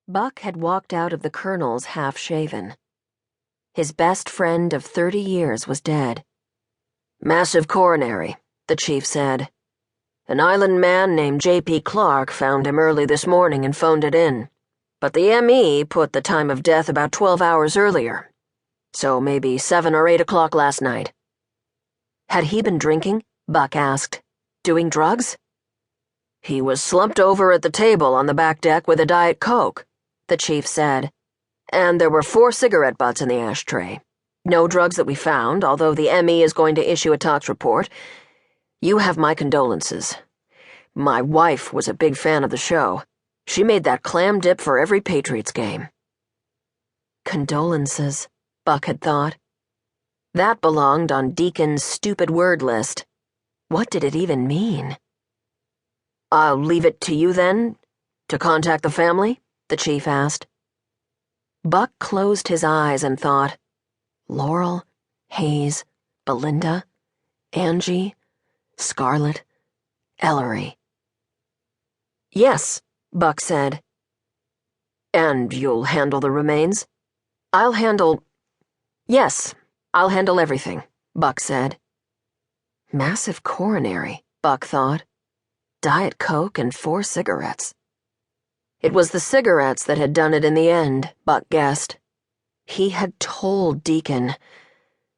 Buck had walked out of the Colonel's half-shaven. His best friend of 30 years was dead. "Massive coronary," the chief said. "An island man named J.P. Clark found him early this morning and phoned it in. But the M.E. put the time of death about 12 hours earlier. So maybe 7 or 8 o'clock last night." "Had he been drinking?" Buck asked. "Doing drugs?" "He was slumped over at the table on the back deck with a Diet Coke," the chief said. "And there were 4 cigarette butts in the ashtray. No drugs that we found, although the M.E. is going to issue a tox report. You have my condolences. My wife was a big fan of the show. She made that clam dip for every Patriots game." Condolences, Buck had thought. That belonged on Deacon's stupid word list. What did it even mean? "I'll leave it to you, then, to contact the family?" the chief asked. Buck closed his eyes and thought, Laurel, Hayes, Belinda, Angie, Scarlett, Ellery. "Yes," Buck said. "And you'll handle the remains?" Yes, I'll handle everything," Buck said. Massive coronary, Buck thought. Diet Coke and 4 cigarettes. It was the cigarettes that had done it in the end, Buck guessed. He had told Deacon.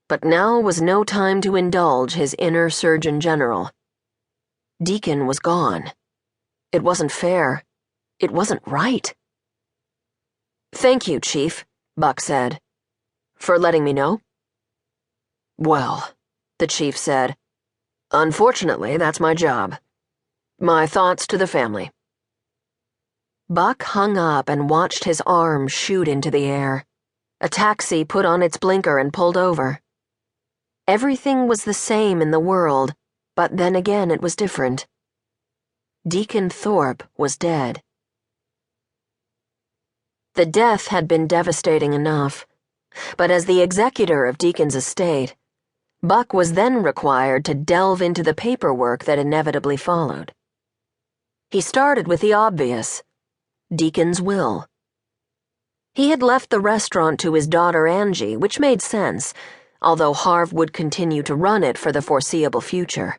But now was no time to indulge his inner Surgeon General. Deacon was gone. It wasn't fair. It wasn't right. "Thank you, Chief," Buck said. "For letting me know." "Well," the chief said, "unfortunately, that's my job. My thoughts to the family." Buck hung up and watched his arm shoot into the air. A taxi put on its blinker and pulled over. Everything was the same in the world, but then again it was different. Deacon Thorpe was dead. The death had been devastating enough, but as the executor of Deacon's estate, Buck was then required to delve into the paperwork that inevitably followed. He started with the obvious: Deacon's will. He had left the restaurant to his daughter Angie, which made sense, although Harv would continue to run it for the foreseeable future.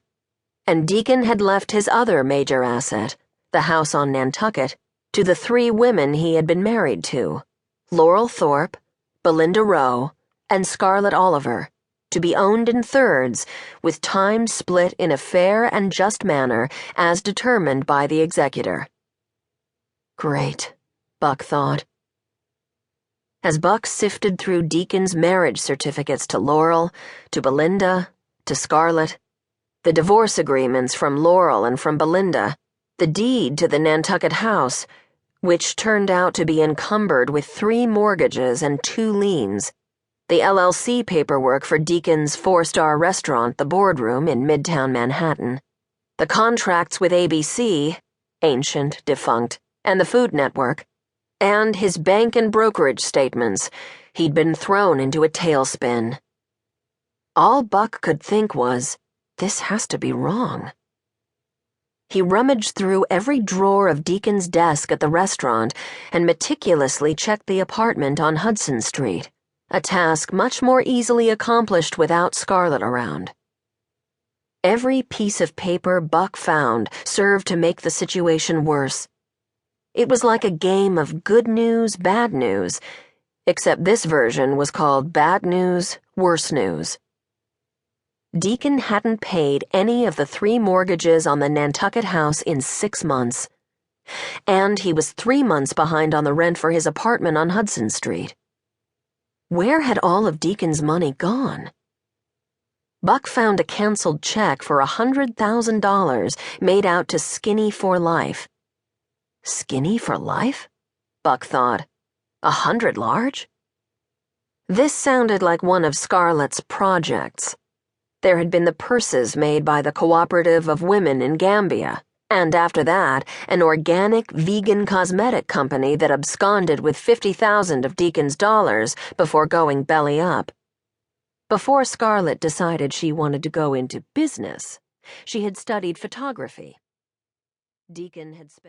And Deacon had left his other major asset, the house on Nantucket, to the 3 women he had been married to, Laurel Thorpe, Belinda Rowe, and Scarlett Oliver, to be owned in thirds, with time split in a fair and just manner as determined by the executor. Great, Buck thought. As Buck sifted through Deacon's marriage certificates to Laurel, to Belinda, to Scarlett, the divorce agreements from Laurel and from Belinda, the deed to the Nantucket house, which turned out to be encumbered with 3 mortgages and 2 liens, the LLC paperwork for Deacon's 4-star restaurant, The Boardroom, in Midtown Manhattan, the contracts with ABC, ancient, defunct, and the Food Network, and his bank and brokerage statements, he'd been thrown into a tailspin. All Buck could think was, this has to be wrong. He rummaged through every drawer of Deacon's desk at the restaurant and meticulously checked the apartment on Hudson Street, a task much more easily accomplished without Scarlett around. Every piece of paper Buck found served to make the situation worse. It was like a game of good news, bad news, except this version was called Bad News, Worse News. Deacon hadn't paid any of the 3 mortgages on the Nantucket house in 6 months, and he was 3 months behind on the rent for his apartment on Hudson Street. Where had all of Deacon's money gone? Buck found a canceled check for $100,000 made out to Skinny for Life. Skinny for Life? Buck thought. 100 large? This sounded like one of Scarlett's projects. There had been the purses made by the Cooperative of Women in Gambia, and after that, an organic vegan cosmetic company that absconded with 50,000 of Deacon's dollars before going belly up. Before Scarlett decided she wanted to go into business, she had studied photography. Deacon had spent